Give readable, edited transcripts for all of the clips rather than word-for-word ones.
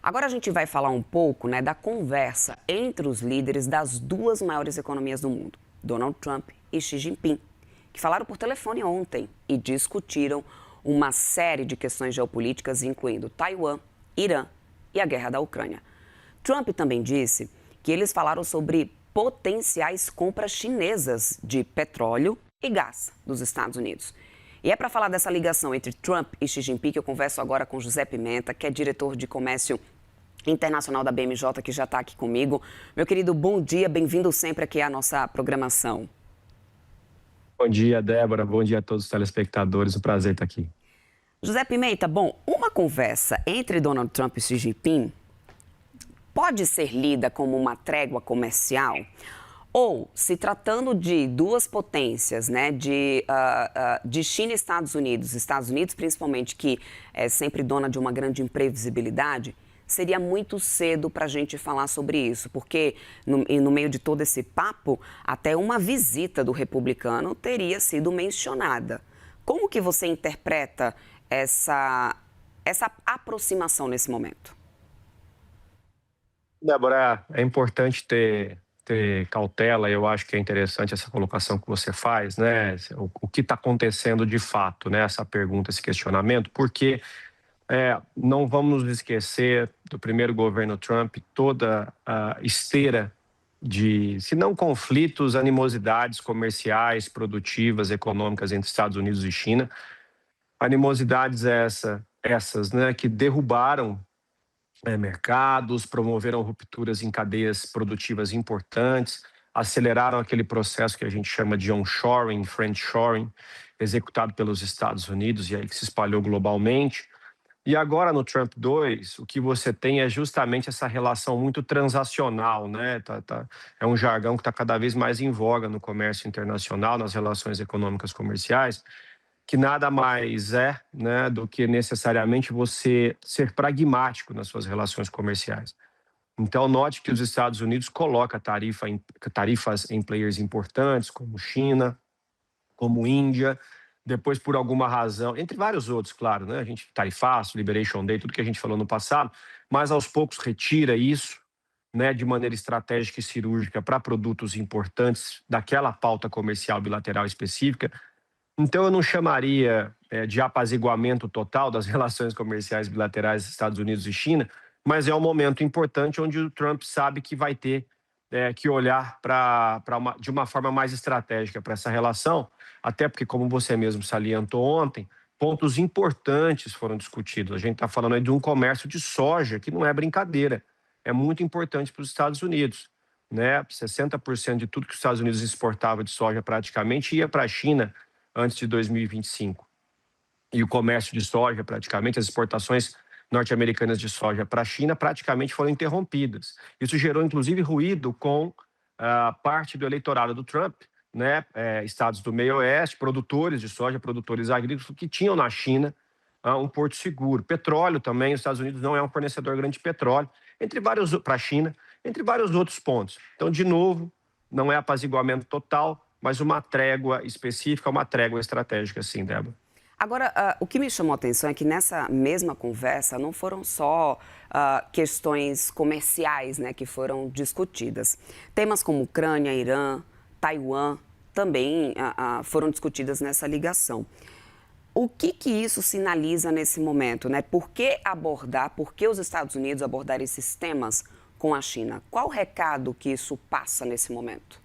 Agora a gente vai falar um pouco, né, da conversa entre os líderes das duas maiores economias do mundo, Donald Trump e Xi Jinping, que falaram por telefone ontem e discutiram uma série de questões geopolíticas, incluindo Taiwan, Irã e a guerra da Ucrânia. Trump também disse que eles falaram sobre potenciais compras chinesas de petróleo e gás dos Estados Unidos. E é para falar dessa ligação entre Trump e Xi Jinping que eu converso agora com José Pimenta, que é diretor de comércio internacional da BMJ, que já está aqui comigo. Meu querido, bom dia, bem-vindo sempre aqui à nossa programação. Bom dia, Débora. Bom dia a todos os telespectadores. Um prazer estar aqui. José Pimenta, bom, uma conversa entre Donald Trump e Xi Jinping pode ser lida como uma trégua comercial? Ou, se tratando de duas potências, né, de China e Estados Unidos principalmente, que é sempre dona de uma grande imprevisibilidade, seria muito cedo para a gente falar sobre isso, porque no meio de todo esse papo, até uma visita do republicano teria sido mencionada. Como que você interpreta essa aproximação nesse momento? Débora, é importante ter cautela. Eu acho que é interessante essa colocação que você faz, né? O que está acontecendo de fato, né? Essa pergunta, esse questionamento, porque não vamos nos esquecer do primeiro governo Trump, toda a esteira de, se não conflitos, animosidades comerciais, produtivas, econômicas entre Estados Unidos e China. Animosidades essas, né, que derrubaram mercados, promoveram rupturas em cadeias produtivas importantes, aceleraram aquele processo que a gente chama de onshoring, friendshoring, executado pelos Estados Unidos e aí que se espalhou globalmente. E agora no Trump 2, o que você tem é justamente essa relação muito transacional, né? É um jargão que está cada vez mais em voga no comércio internacional, nas relações econômicas comerciais, que nada mais é, né, do que necessariamente você ser pragmático nas suas relações comerciais. Então, note que os Estados Unidos colocam tarifas em players importantes, como China, como Índia, depois, por alguma razão, entre vários outros, claro, né, a gente tarifaço, Liberation Day, tudo que a gente falou no passado, mas aos poucos retira isso, né, de maneira estratégica e cirúrgica para produtos importantes daquela pauta comercial bilateral específica. Então, eu não chamaria de apaziguamento total das relações comerciais bilaterais dos Estados Unidos e China, mas é um momento importante onde o Trump sabe que vai ter que olhar de uma forma mais estratégica para essa relação, até porque, como você mesmo salientou ontem, pontos importantes foram discutidos. A gente está falando aí de um comércio de soja, que não é brincadeira, é muito importante para os Estados Unidos. Né? 60% de tudo que os Estados Unidos exportava de soja praticamente ia para a China antes de 2025. E o comércio de soja, praticamente, as exportações norte-americanas de soja para a China praticamente foram interrompidas. Isso gerou, inclusive, ruído com parte do eleitorado do Trump, né? Estados do meio oeste, produtores de soja, produtores agrícolas, que tinham na China um porto seguro. Petróleo também, os Estados Unidos não é um fornecedor grande de petróleo, para a China, entre vários outros pontos. Então, de novo, não é apaziguamento total, mas uma trégua específica, uma trégua estratégica, sim, Débora. Agora, o que me chamou a atenção é que nessa mesma conversa não foram só questões comerciais, né, que foram discutidas. Temas como Ucrânia, Irã, Taiwan também foram discutidas nessa ligação. O que isso sinaliza nesse momento, né? Por que os Estados Unidos abordar esses temas com a China? Qual o recado que isso passa nesse momento?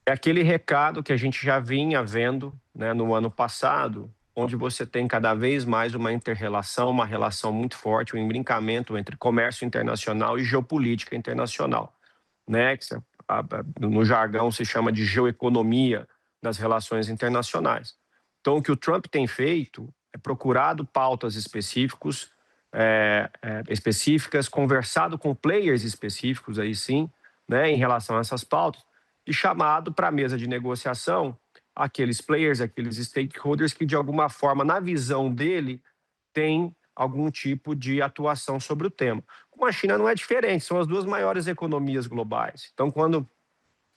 É aquele recado que a gente já vinha vendo, né, no ano passado, onde você tem cada vez mais uma inter-relação, uma relação muito forte, um embrincamento entre comércio internacional e geopolítica internacional, né? No jargão se chama de geoeconomia das relações internacionais. Então, o que o Trump tem feito é procurado pautas específicas, conversado com players específicos, aí sim, né, em relação a essas pautas, e chamado para a mesa de negociação aqueles players, aqueles stakeholders que, de alguma forma, na visão dele, têm algum tipo de atuação sobre o tema. Com a China não é diferente, são as duas maiores economias globais. Então, quando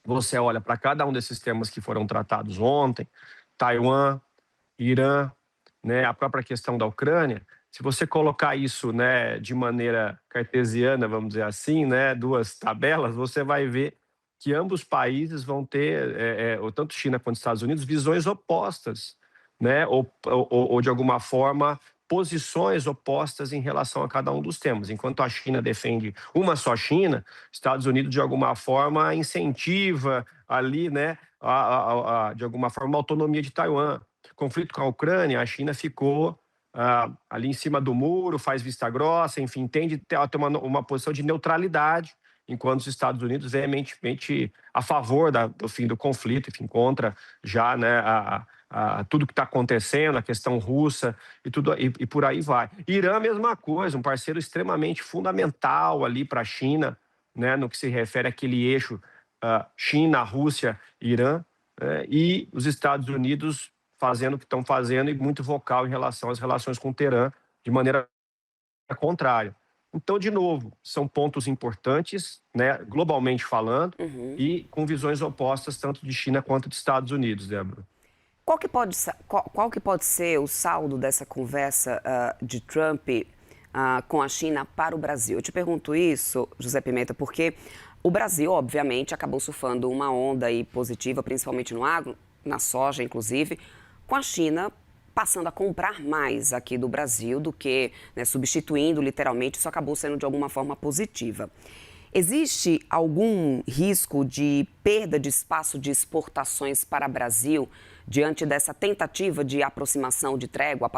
você olha para cada um desses temas que foram tratados ontem, Taiwan, Irã, né, a própria questão da Ucrânia, se você colocar isso, né, de maneira cartesiana, vamos dizer assim, né, duas tabelas, você vai ver que ambos países vão ter, tanto China quanto Estados Unidos, visões opostas, né, ou de alguma forma posições opostas em relação a cada um dos temas. Enquanto a China defende uma só China, Estados Unidos de alguma forma incentiva ali, né, de alguma forma a autonomia de Taiwan. Conflito com a Ucrânia, a China ficou ali em cima do muro, faz vista grossa, enfim, tende a ter uma posição de neutralidade, enquanto os Estados Unidos veementemente a favor do fim do conflito, enfim, contra já, né, tudo que está acontecendo, a questão russa e tudo, e por aí vai. Irã, a mesma coisa, um parceiro extremamente fundamental ali para a China, né, no que se refere àquele eixo China, Rússia, Irã, e os Estados Unidos fazendo o que estão fazendo e muito vocal em relação às relações com o Teherã, de maneira contrária. Então, de novo, são pontos importantes, né, globalmente falando, e com visões opostas tanto de China quanto de Estados Unidos, Débora. Qual que pode ser o saldo dessa conversa de Trump com a China para o Brasil? Eu te pergunto isso, José Pimenta, porque o Brasil, obviamente, acabou surfando uma onda aí positiva, principalmente no agro, na soja, inclusive, com a China passando a comprar mais aqui do Brasil do que, né, substituindo literalmente, isso acabou sendo de alguma forma positiva. Existe algum risco de perda de espaço de exportações para o Brasil diante dessa tentativa de aproximação, de trégua,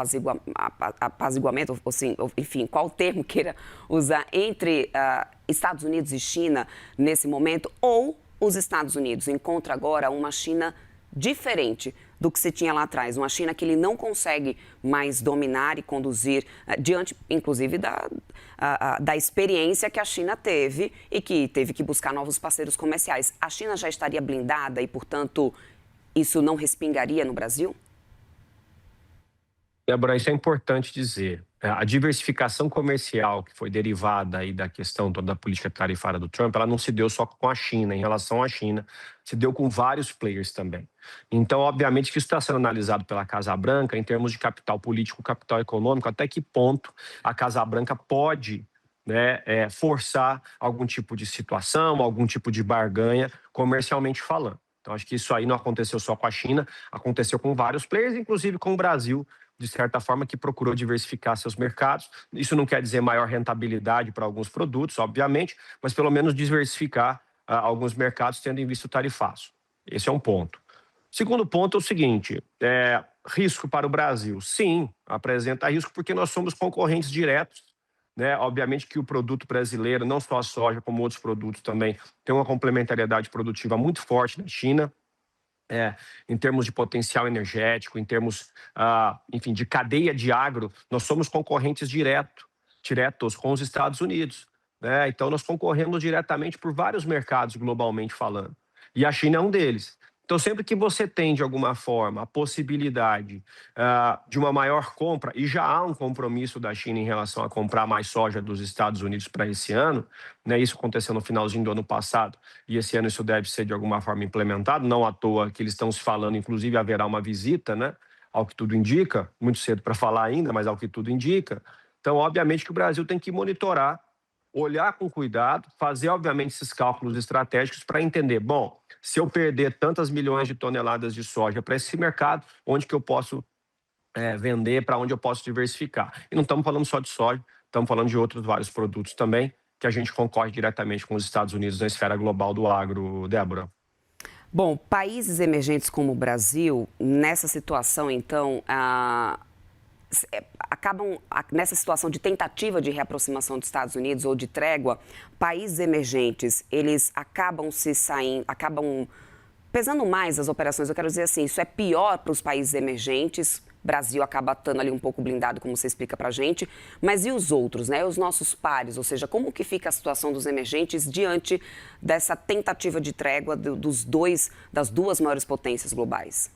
apaziguamento, assim, enfim, qual termo queira usar, entre Estados Unidos e China nesse momento? Ou os Estados Unidos encontram agora uma China diferente do que se tinha lá atrás, uma China que ele não consegue mais dominar e conduzir, diante, inclusive, da experiência que a China teve e que teve que buscar novos parceiros comerciais. A China já estaria blindada e, portanto, isso não respingaria no Brasil? Débora, isso é importante dizer. A diversificação comercial que foi derivada aí da questão toda da política tarifária do Trump, ela não se deu só com a China, em relação à China, se deu com vários players também. Então, obviamente que isso está sendo analisado pela Casa Branca em termos de capital político, capital econômico, até que ponto a Casa Branca pode, né, forçar algum tipo de situação, algum tipo de barganha, comercialmente falando. Então, acho que isso aí não aconteceu só com a China, aconteceu com vários players, inclusive com o Brasil, de certa forma, que procurou diversificar seus mercados. Isso não quer dizer maior rentabilidade para alguns produtos, obviamente, mas pelo menos diversificar alguns mercados tendo em vista o tarifaço. Esse é um ponto. Segundo ponto é o seguinte, risco para o Brasil. Sim, apresenta risco porque nós somos concorrentes diretos, né? Obviamente que o produto brasileiro, não só a soja, como outros produtos também, tem uma complementariedade produtiva muito forte na China. Em termos de potencial energético, em termos, enfim, de cadeia de agro, nós somos concorrentes diretos com os Estados Unidos, né? Então, nós concorremos diretamente por vários mercados, globalmente falando. E a China é um deles. Então, sempre que você tem, de alguma forma, a possibilidade de uma maior compra, e já há um compromisso da China em relação a comprar mais soja dos Estados Unidos para esse ano, né? Isso aconteceu no finalzinho do ano passado, e esse ano isso deve ser, de alguma forma, implementado, não à toa que eles estão se falando, inclusive haverá uma visita, né? Ao que tudo indica, muito cedo para falar ainda, mas ao que tudo indica. Então, obviamente que o Brasil tem que monitorar, olhar com cuidado, fazer, obviamente, esses cálculos estratégicos para entender, bom, se eu perder tantas milhões de toneladas de soja para esse mercado, onde que eu posso vender, para onde eu posso diversificar. E não estamos falando só de soja, estamos falando de outros vários produtos também, que a gente concorre diretamente com os Estados Unidos na esfera global do agro, Débora. Bom, países emergentes como o Brasil, nessa situação, então, acabam, nessa situação de tentativa de reaproximação dos Estados Unidos ou de trégua, países emergentes, eles acabam pesando mais as operações. Eu quero dizer assim, isso é pior para os países emergentes. O Brasil acaba estando ali um pouco blindado, como você explica para a gente. Mas e os outros, né? Os nossos pares? Ou seja, como que fica a situação dos emergentes diante dessa tentativa de trégua das duas maiores potências globais?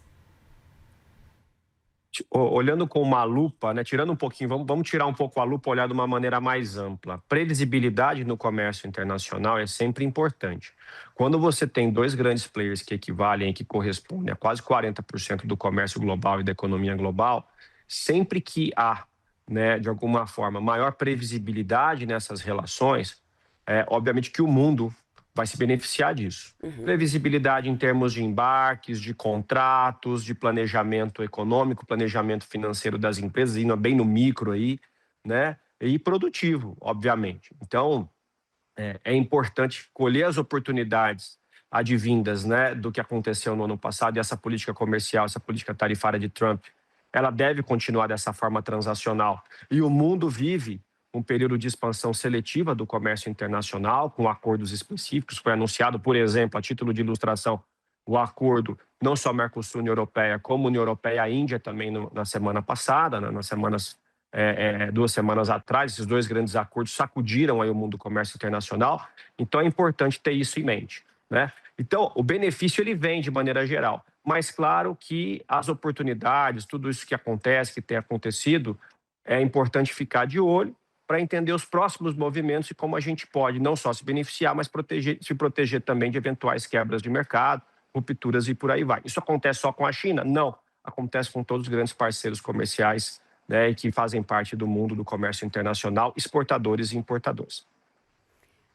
Olhando com uma lupa, né, tirando um pouquinho, vamos tirar um pouco a lupa, olhar de uma maneira mais ampla. Previsibilidade no comércio internacional é sempre importante. Quando você tem dois grandes players que equivalem, que correspondem a quase 40% do comércio global e da economia global, sempre que há né, de alguma forma, maior previsibilidade nessas relações, obviamente que o mundo vai se beneficiar disso. Previsibilidade em termos de embarques, de contratos, de planejamento econômico, planejamento financeiro das empresas, indo bem no micro aí, né? E produtivo, obviamente. Então, é importante colher as oportunidades advindas, né, do que aconteceu no ano passado, e essa política comercial, essa política tarifária de Trump, ela deve continuar dessa forma transacional. E o mundo vive um período de expansão seletiva do comércio internacional, com acordos específicos. Foi anunciado, por exemplo, a título de ilustração, o acordo não só Mercosul-União Europeia, como União Europeia-Índia também na semana passada, né, nas semanas 2 semanas atrás. Esses 2 grandes acordos sacudiram aí o mundo do comércio internacional. Então é importante ter isso em mente, né? Então o benefício ele vem de maneira geral, mas claro que as oportunidades, tudo isso que acontece, que tem acontecido, é importante ficar de olho para entender os próximos movimentos e como a gente pode não só se beneficiar, mas se proteger também de eventuais quebras de mercado, rupturas e por aí vai. Isso acontece só com a China? Não. Acontece com todos os grandes parceiros comerciais, né, e que fazem parte do mundo do comércio internacional, exportadores e importadores.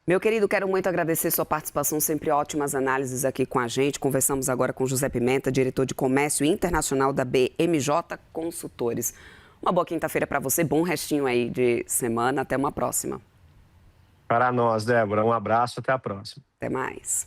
Meu querido, quero muito agradecer sua participação, sempre ótimas análises aqui com a gente. Conversamos agora com José Pimenta, diretor de Comércio Internacional da BMJ Consultores. Uma boa quinta-feira para você, bom restinho aí de semana, até uma próxima. Para nós, Débora, um abraço, até a próxima. Até mais.